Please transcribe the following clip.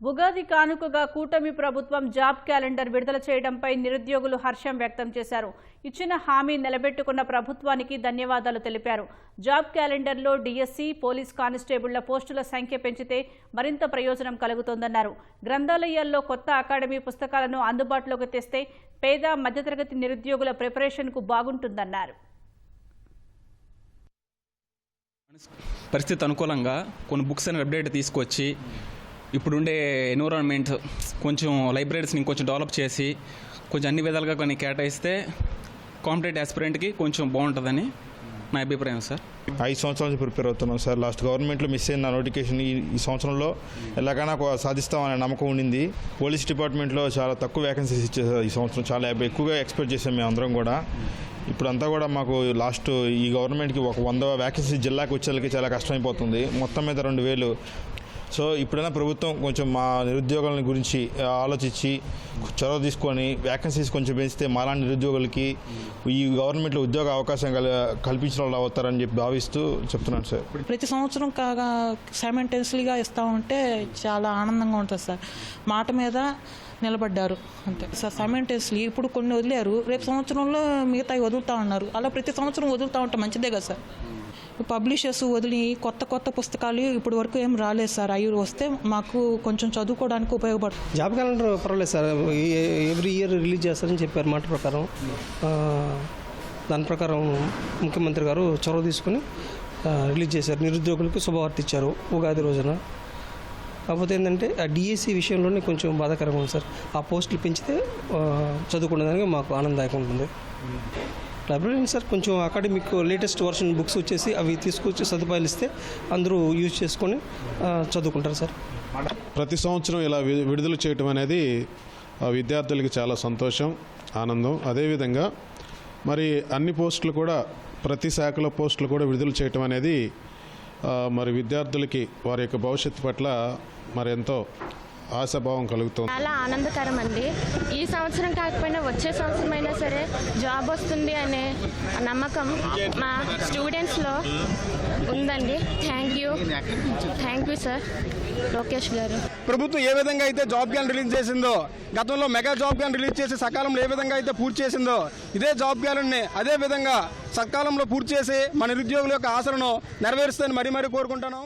ఉగాది కానుకగా కూటమి ప్రభుత్వం జాబ్ క్యాలెండర్ విడుదల చేయడంపై నిరుద్యోగులు హర్షం వ్యక్తం చేశారు. ఇచ్చిన హామీ నిలబెట్టుకున్న ప్రభుత్వానికి ధన్యవాదాలు తెలిపారు. జాబ్ క్యాలెండర్లో డిఎస్సి, పోలీస్ కానిస్టేబుళ్ల పోస్టుల సంఖ్య పెంచితే మరింత ప్రయోజనం కలుగుతోందన్నారు. గ్రంథాలయాల్లో కొత్త అకాడమీ పుస్తకాలను అందుబాటులోకి తెస్తే పేద మధ్యతరగతి నిరుద్యోగుల ప్రిపరేషన్కు బాగుంటుందన్నారు. పరిస్థితి అనుకూలంగా కొన్ని బుక్స్ అని అప్డేట్ తీసుకొచ్చి ఇప్పుడుండే ఎన్విరాన్మెంట్ కొంచెం లైబ్రరీస్ని ఇంకొంచెం డెవలప్ చేసి కొంచెం అన్ని విధాలుగా కొన్ని కేటాయిస్తే కాంపిటేటివ్ ఆస్పిరెంట్కి కొంచెం బాగుంటుందని నా అభిప్రాయం సార్. 5 సంవత్సరాల నుంచి ప్రిపేర్ అవుతున్నాం సార్. లాస్ట్ గవర్నమెంట్లో మిస్ అయిన నోటిఫికేషన్ ఈ సంవత్సరంలో ఎలాగైనా సాధిస్తామనే నమ్మకం ఉండింది. పోలీస్ డిపార్ట్మెంట్లో చాలా తక్కువ వ్యాకెన్సీస్ ఇచ్చేసారు. ఈ సంవత్సరం చాలా ఎక్కువగా ఎక్స్పెక్ట్ చేసాం మేము అందరం కూడా. ఇప్పుడంతా కూడా మాకు లాస్ట్ ఈ గవర్నమెంట్కి ఒక 100 వ్యాకెన్సీ జిల్లాకి వచ్చేళ్ళకి చాలా కష్టమైపోతుంది. మొత్తం మీద 2000. సో ఇప్పుడైనా ప్రభుత్వం కొంచెం మా నిరుద్యోగుల గురించి ఆలోచించి చొరవ తీసుకొని వ్యాకెన్సీస్ కొంచెం పెంచితే మాలాంటి నిరుద్యోగులకి ఈ గవర్నమెంట్లో ఉద్యోగ అవకాశం కల్పించిన వాళ్ళు అవుతారని చెప్పి భావిస్తూ చెప్తున్నాను సార్. ప్రతి సంవత్సరం కాగా సైమల్టేనియస్లీగా ఇస్తూ ఉంటే చాలా ఆనందంగా ఉంటుంది సార్. మాట మీద నిలబడ్డారు అంతే సార్. సైమల్టేనియస్లీ ఇప్పుడు కొన్ని వదిలేరు, రేపు సంవత్సరంలో మిగతా వదులుతూ ఉన్నారు. అలా ప్రతి సంవత్సరం వదులుతూ ఉంటే మంచిదే కదా సార్. పబ్లిషర్స్ వదిలి కొత్త పుస్తకాలు ఇప్పుడు వరకు ఏం రాలేదు సార్. అవి వస్తే మాకు కొంచెం చదువుకోవడానికి ఉపయోగపడుతుంది. జాబ్ క్యాలెండర్ పర్వాలేదు సార్. ఎవ్రీ ఇయర్ రిలీజ్ చేస్తారని చెప్పారు మాట ప్రకారం. దాని ప్రకారం ముఖ్యమంత్రి గారు చొరవ తీసుకుని రిలీజ్ చేశారు. నిరుద్యోగులకు శుభవార్త ఇచ్చారు ఉగాది రోజున. కాకపోతే ఏంటంటే ఆ డిఎస్సి విషయంలోనే కొంచెం బాధాకరంగా ఉంది సార్. ఆ పోస్టులు పెంచితే చదువుకునేదానికి మాకు ఆనందదాయకంగా ఉంటుంది. లైబ్రరీ సార్ కొంచెం అకాడమిక్ లేటెస్ట్ వర్షన్ బుక్స్ వచ్చేసి అవి తీసుకొచ్చి సదుపాయాలు ఇస్తే అందరూ యూజ్ చేసుకొని చదువుకుంటారు సార్. ప్రతి సంవత్సరం ఇలా విడుదల చేయటం అనేది విద్యార్థులకి చాలా సంతోషం, ఆనందం. అదేవిధంగా మరి అన్ని పోస్టులు కూడా ప్రతి శాఖలో పోస్టులు కూడా విడుదల చేయటం అనేది మరి విద్యార్థులకి వారి యొక్క భవిష్యత్తు పట్ల మరి ఎంతో ఆశాభావం కలుగుతుంది. చాలా ఆనందకరం అండి. ఈ సంవత్సరం కాకపోయినా వచ్చే సంవత్సరం అయినా సరే జాబ్ వస్తుంది అనే నమ్మకం మా స్టూడెంట్స్లో ఉందండి. థ్యాంక్ యూ సార్ లోకేష్ గారు. ప్రభుత్వం ఏ విధంగా అయితే జాబ్ క్యాలెండర్ రిలీజ్ చేసిందో, గతంలో మెగా జాబ్ క్యాలెండర్ రిలీజ్ చేసి సకాలంలో ఏ విధంగా అయితే పూర్తి చేసిందో, ఇదే జాబ్ క్యాలెండర్ని అదే విధంగా సకాలంలో పూర్తి చేసి మన నిరుద్యోగుల యొక్క ఆశలను నెరవేరుస్తుందని మరీ కోరుకుంటున్నాం.